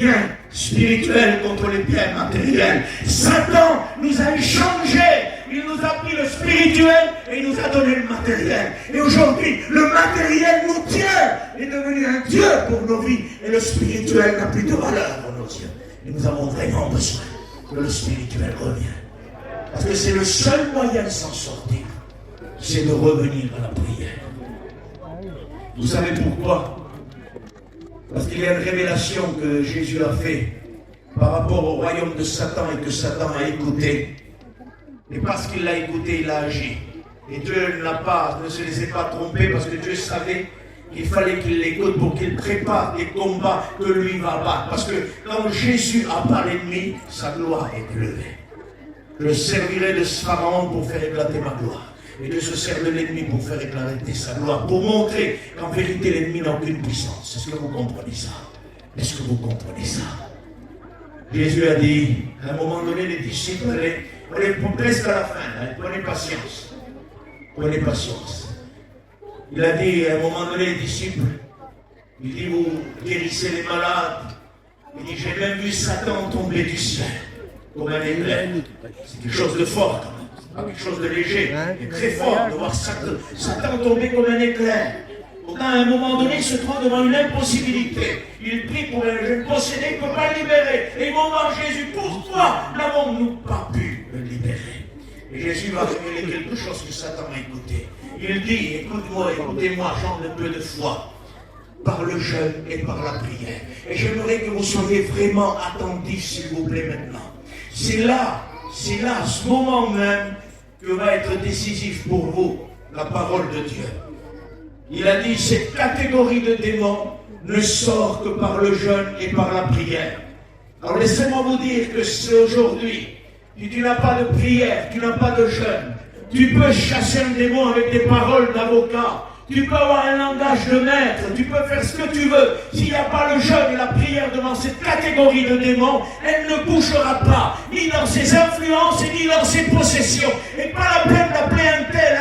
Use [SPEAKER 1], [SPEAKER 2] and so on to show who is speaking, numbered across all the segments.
[SPEAKER 1] biens spirituels contre les biens matériels. Satan nous a échangés. Il nous a pris le spirituel et il nous a donné le matériel. Et aujourd'hui, le matériel nous tient, est devenu un Dieu pour nos vies. Et le spirituel n'a plus de valeur pour nos yeux. Et nous avons vraiment besoin que le spirituel revienne. Parce que c'est le seul moyen de s'en sortir. C'est de revenir à la prière. Vous savez pourquoi? Parce qu'il y a une révélation que Jésus a faite par rapport au royaume de Satan et que Satan a écouté. Et parce qu'il l'a écouté, il a agi. Et Dieu ne se laissait pas tromper parce que Dieu savait qu'il fallait qu'il l'écoute pour qu'il prépare des combats que lui va battre. Parce que quand Jésus abat l'ennemi, sa gloire est levée. Je servirai de Pharaon pour faire éclater ma gloire. Et Dieu se sert de l'ennemi pour faire éclater sa gloire. Pour montrer qu'en vérité l'ennemi n'a aucune puissance. Est-ce que vous comprenez ça? Est-ce que vous comprenez ça? Jésus a dit, à un moment donné, les disciples allaient presque à la fin, prenez patience. Prenez patience. Il a dit à un moment donné, les disciples, il dit, vous guérissez les malades. Il dit, j'ai même vu Satan tomber du ciel, comme un éclair. C'est quelque chose de fort quand même, c'est pas quelque chose de léger, mais très fort de voir Satan tomber comme un éclair. Pourtant, à un moment donné, il se trouve devant une impossibilité. Il prie pour un jeune possédé, il ne peut pas le libérer. Et il va voir Jésus, pourquoi n'avons-nous pas pu le libérer? Et Jésus va révéler quelque chose que Satan a écouté. Il dit, écoute-moi, écoutez-moi, gens de peu de foi, par le jeûne et par la prière. Et j'aimerais que vous soyez vraiment attentifs, s'il vous plaît, maintenant. C'est là, à ce moment même, que va être décisif pour vous la parole de Dieu. Il a dit, cette catégorie de démons ne sort que par le jeûne et par la prière. Alors laissez-moi vous dire que c'est aujourd'hui, si tu n'as pas de prière, tu n'as pas de jeûne, tu peux chasser un démon avec des paroles d'avocat, tu peux avoir un langage de maître, tu peux faire ce que tu veux. S'il n'y a pas le jeûne et la prière devant cette catégorie de démons, elle ne bougera pas, ni dans ses influences, ni dans ses possessions. Et pas la peine d'appeler un tel,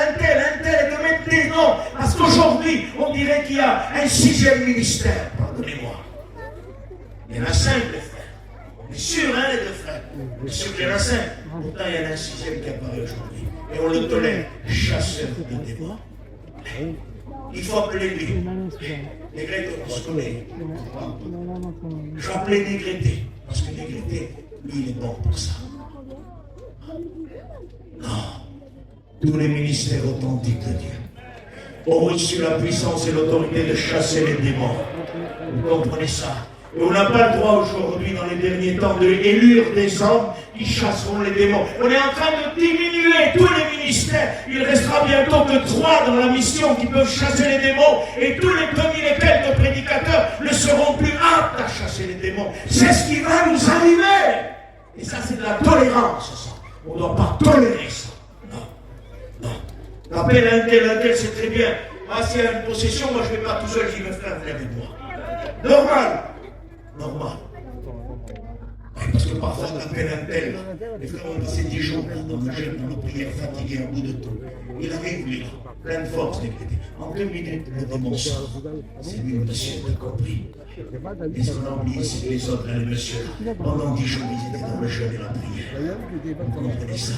[SPEAKER 1] et de mettre des noms. Parce qu'aujourd'hui, on dirait qu'il y a un 6e ministère. Pardonnez-moi. Il y en a 5, les frères. On est sûr, hein, les 2 frères. On est sûr qu'il y en a 5. Pourtant, il y en a un 6e qui apparaît aujourd'hui. Et on le tolère. Chasseur de démons. Il faut appeler lui. Négrete, on se connaît. Je vais appeler Négrete. Parce que Négrete, lui, il est bon pour ça. Non. Tous les ministères authentiques de Dieu ont reçu la puissance et l'autorité de chasser les démons. Vous comprenez ça? Et on n'a pas le droit aujourd'hui, dans les derniers temps, de élire des hommes qui chasseront les démons. On est en train de diminuer tous les ministères. Il restera bientôt que 3 dans la mission qui peuvent chasser les démons. Et tous les 2000 et quelques prédicateurs ne seront plus aptes à chasser les démons. C'est ce qui va nous arriver. Et ça, c'est de la tolérance, ça. On ne doit pas tolérer ça. Non. Rappelle un tel, c'est très bien. Ah, s'il y a une possession, moi je ne vais pas tout seul, j'y vais faire venir avec moi. Normal. Parce que parfois on appelle un tel. Les frères ont passé 10 jours dans le jeûne, dans nos prières, fatigués à bout de tout. Il arrive, lui, plein de force, en 2 minutes, le démon sort. C'est lui, le monsieur, t'as compris. Et ce qu'on a oublié, c'est que les autres, les messieurs, pendant 10 jours, ils étaient dans le jeûne et la prière. Vous comprenez ça?